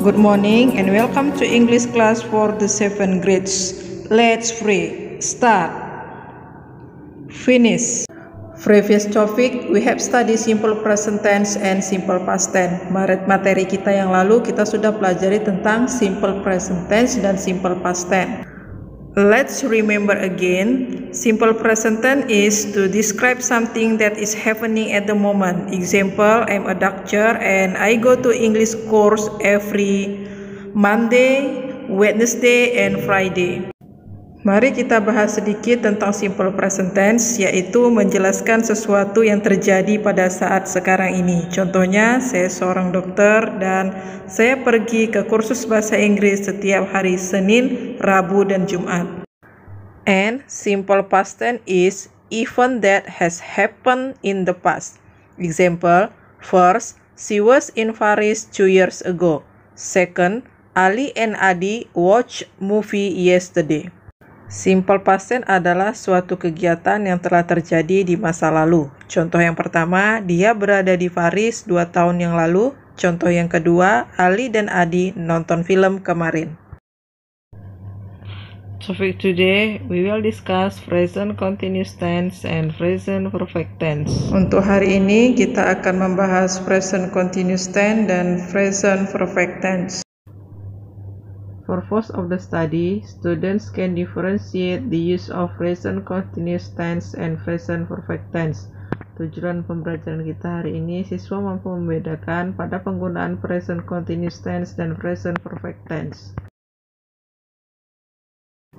Good morning and welcome to English class for the 7th grades. Let's read. Start. Finish. Previous topic we have studied simple present tense and simple past tense. Materi kita yang lalu kita sudah pelajari tentang simple present tense dan simple past tense. Let's remember again. Simple present tense is to describe something that is happening at the moment. Example, I'm a doctor and I go to English course every Monday, Wednesday, and Friday. Mari kita bahas sedikit tentang simple present tense, yaitu menjelaskan sesuatu yang terjadi pada saat sekarang ini. Contohnya, saya seorang dokter dan saya pergi ke kursus bahasa Inggris setiap hari Senin, Rabu, dan Jumat. And simple past tense is event that has happened in the past. Example, first, she was in Paris 2 years ago. Second, Ali and Adi watched movie yesterday. Simple past tense adalah suatu kegiatan yang telah terjadi di masa lalu. Contoh yang pertama, dia berada di Paris 2 tahun yang lalu. Contoh yang kedua, Ali dan Adi nonton film kemarin. Topic today, we will discuss present continuous tense and present perfect tense. Untuk hari ini, kita akan membahas present continuous tense dan present perfect tense. Purpose of the study, students can differentiate the use of present continuous tense and present perfect tense. Tujuan pembelajaran kita hari ini, siswa mampu membedakan pada penggunaan present continuous tense dan present perfect tense.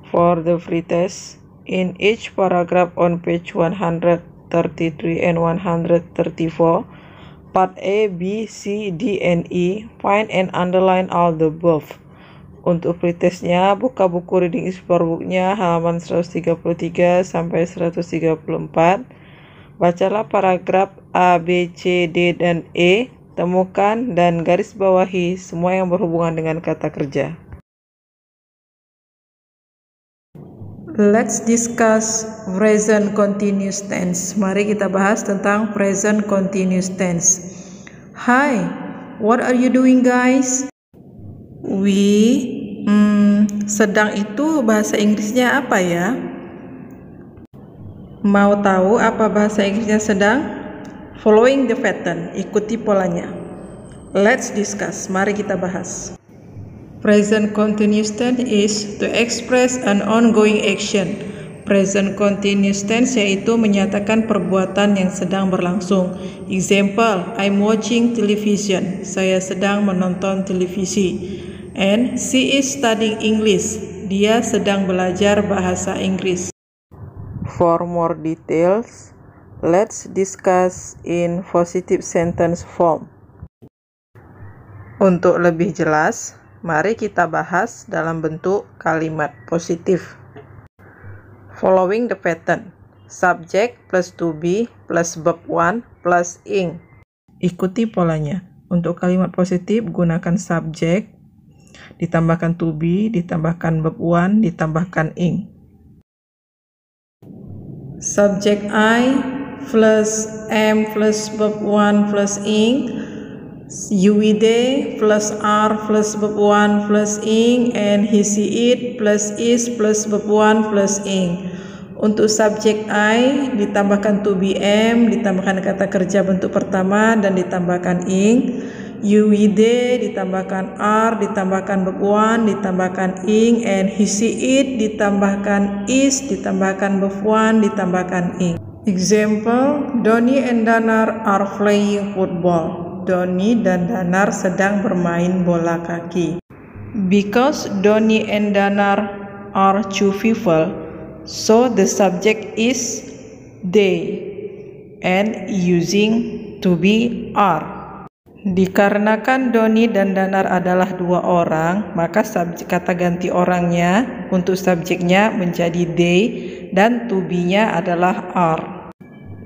For the free test, in each paragraph on page 133 and 134, part A, B, C, D, and E, find and underline all the above. Untuk pretestnya, buka buku Reading Explore Book-nya halaman 133 sampai 134. Bacalah paragraf A, B, C, D, dan E. Temukan dan garis bawahi semua yang berhubungan dengan kata kerja. Let's discuss present continuous tense. Mari kita bahas tentang present continuous tense. Hi, what are you doing, guys? Sedang itu bahasa Inggrisnya apa ya? Mau tahu apa bahasa Inggrisnya sedang? Following the pattern, ikuti polanya. Let's discuss, mari kita bahas. Present continuous tense is to express an ongoing action. Present continuous tense yaitu menyatakan perbuatan yang sedang berlangsung. Example, I'm watching television. Saya sedang menonton televisi. And she is studying English. Dia sedang belajar bahasa Inggris. For more details, let's discuss in positive sentence form. Untuk lebih jelas, mari kita bahas dalam bentuk kalimat positif. Following the pattern. Subject plus to be plus verb 1 plus ing. Ikuti polanya. Untuk kalimat positif, gunakan subject, ditambahkan to be, ditambahkan verb 1, ditambahkan ing. Subject I plus am plus verb 1 plus ing. You, they plus are plus verb 1 plus ing, and he, she, it plus is plus verb 1 plus ing. Untuk subjek I ditambahkan to be am, ditambahkan kata kerja bentuk pertama dan ditambahkan ing. You, they ditambahkan are, ditambahkan verb 1, ditambahkan ing, and he, she, it ditambahkan is, ditambahkan verb 1, ditambahkan ing. Example, Doni and Danar are playing football. Doni dan Danar sedang bermain bola kaki. Because Doni and Danar are two people, so the subject is they and using to be are. Dikarenakan Doni dan Danar adalah dua orang, maka subjek kata ganti orangnya untuk subjeknya menjadi they dan to be-nya adalah are.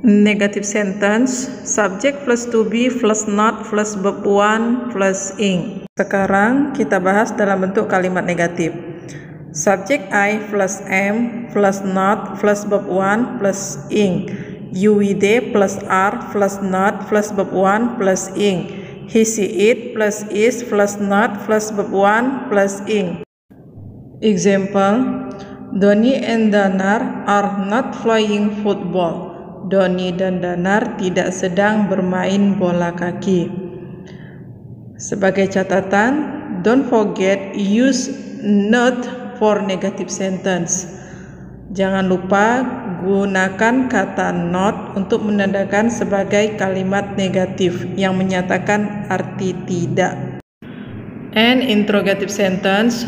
Negative sentence, subject plus to be plus not plus verb 1 plus ing. Sekarang kita bahas dalam bentuk kalimat negatif. Subject I plus am plus not plus verb 1 plus ing. You, they plus are plus not plus verb 1 plus ing. He, she, it plus is plus not plus verb 1 plus ing. Example, Doni and Danar are not playing football. Doni dan Danar tidak sedang bermain bola kaki. Sebagai catatan, don't forget use not for negative sentence. Jangan lupa gunakan kata not untuk menandakan sebagai kalimat negatif yang menyatakan arti tidak. And interrogative sentence,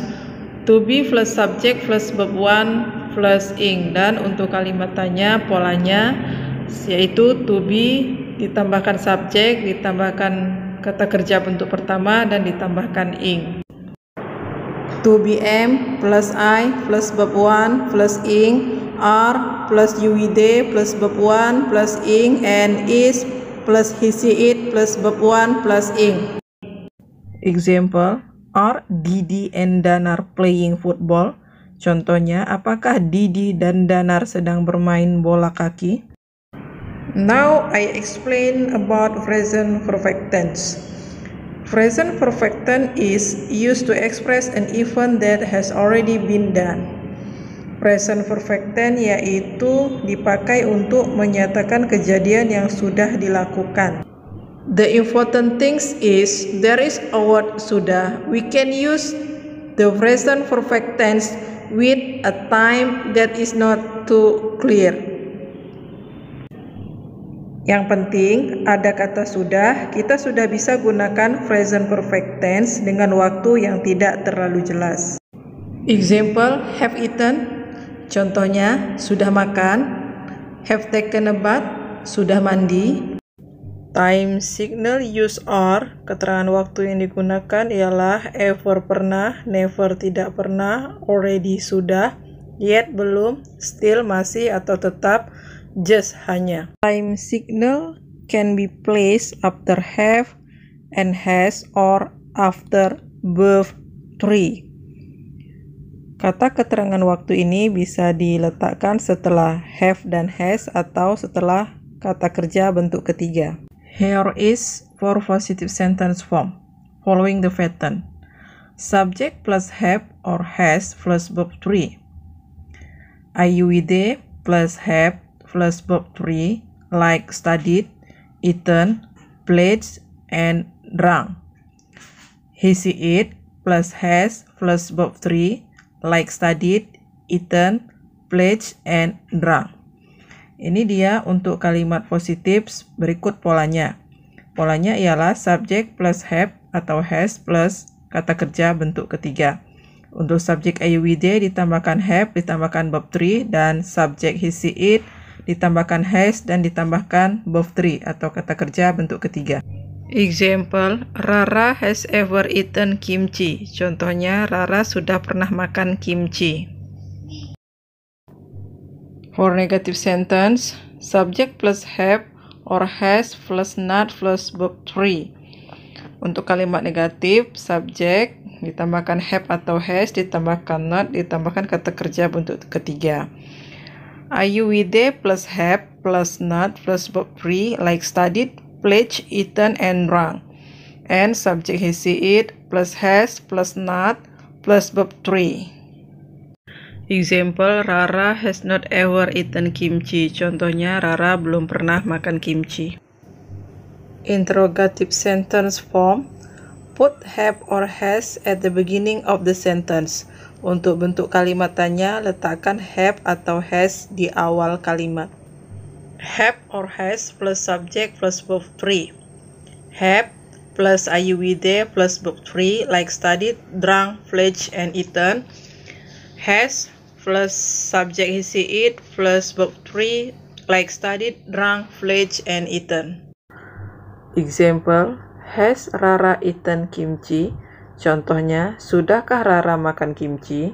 to be plus subject plus verb 1 plus ing. Dan untuk kalimat tanya polanya yaitu to be ditambahkan subjek, ditambahkan kata kerja bentuk pertama dan ditambahkan ing. To be am plus I plus verb 1 plus ing, are plus uid plus verb 1 plus ing, and is plus he, she, it plus verb 1 plus ing. Example, are Didi and Danar playing football? Contohnya, apakah Didi dan Danar sedang bermain bola kaki? Now I explain about present perfect tense. Present perfect tense is used to express an event that has already been done. Present perfect tense yaitu dipakai untuk menyatakan kejadian yang sudah dilakukan. The important thing is there is a word sudah. We can use the present perfect tense with a time that is not too clear. Yang penting ada kata sudah, kita sudah bisa gunakan present perfect tense dengan waktu yang tidak terlalu jelas. Example, have eaten. Contohnya, sudah makan. Have taken a bath. Sudah mandi. Time signal use are. Keterangan waktu yang digunakan ialah ever pernah, never tidak pernah, already sudah, yet belum, still masih atau tetap, just hanya. Time signal can be placed after have and has or after both three. Kata keterangan waktu ini bisa diletakkan setelah have dan has atau setelah kata kerja bentuk ketiga. Here is for positive sentence form following the pattern. Subject plus have or has plus verb 3. IUID plus have plus verb 3 like studied, eaten, played, and drunk. He, she, it plus has plus verb 3 like studied, eaten, played, and drunk. Ini dia untuk kalimat positif berikut polanya. Polanya ialah subject plus have atau has plus kata kerja bentuk ketiga. Untuk subjek IUID ditambahkan have, ditambahkan verb 3, dan subjek he, she, it ditambahkan has dan ditambahkan verb 3 atau kata kerja bentuk ketiga. Example, Rara has ever eaten kimchi. Contohnya, Rara sudah pernah makan kimchi. For negative sentence, subject plus have or has plus not plus verb 3. Untuk kalimat negatif, subjek ditambahkan have atau has, ditambahkan not, ditambahkan kata kerja bentuk ketiga. IUID plus have plus not plus verb 3 like studied, played, eaten, and drunk. And subject he, she, it plus has plus not plus verb 3. Example, Rara has not ever eaten kimchi. Contohnya, Rara belum pernah makan kimchi. Interrogative sentence form. Put have or has at the beginning of the sentence. Untuk bentuk kalimat tanya, letakkan have atau has di awal kalimat. Have or has plus subject plus verb 3. Have plus IUID plus verb 3 like studied, drunk, pledged, and eaten. Has plus subject he, she, it plus verb 3 like studied, drunk, pledged, and eaten. Example, has Rara eaten kimchi? Contohnya, sudahkah Rara makan kimchi?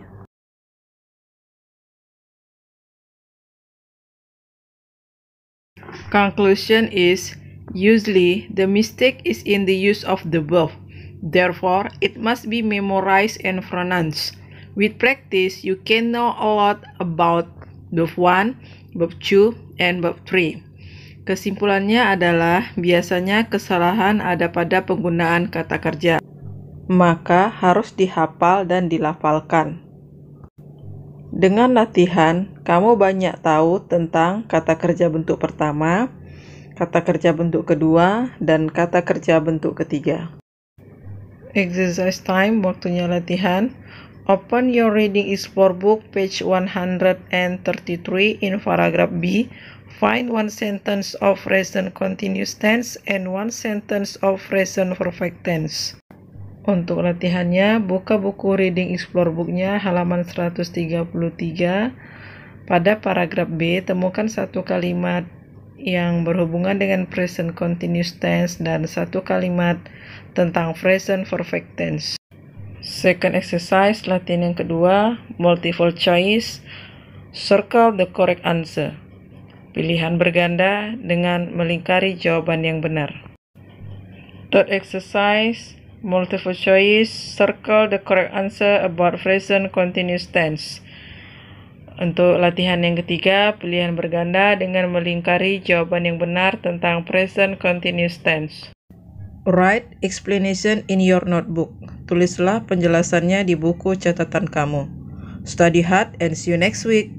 Conclusion is, usually the mistake is in the use of the verb. Therefore, it must be memorized and pronounced. With practice, you can know a lot about verb 1, verb 2, and verb 3. Kesimpulannya adalah biasanya kesalahan ada pada penggunaan kata kerja, maka harus dihafal dan dilafalkan. Dengan latihan, kamu banyak tahu tentang kata kerja bentuk pertama, kata kerja bentuk kedua, dan kata kerja bentuk ketiga. Exercise time, waktunya latihan. Open your reading explore book, page 133 in paragraph B. Find one sentence of present continuous tense and one sentence of present perfect tense. Untuk latihannya, buka buku Reading Explore Book-nya halaman 133. Pada paragraf B, temukan satu kalimat yang berhubungan dengan present continuous tense dan satu kalimat tentang present perfect tense. Second exercise, latihan yang kedua, multiple choice. Circle the correct answer. Pilihan berganda dengan melingkari jawaban yang benar. Third exercise, multiple choice. Circle the correct answer about present continuous tense. Untuk latihan yang ketiga, pilihan berganda dengan melingkari jawaban yang benar tentang present continuous tense. Write explanation in your notebook. Tulislah penjelasannya di buku catatan kamu. Study hard and see you next week.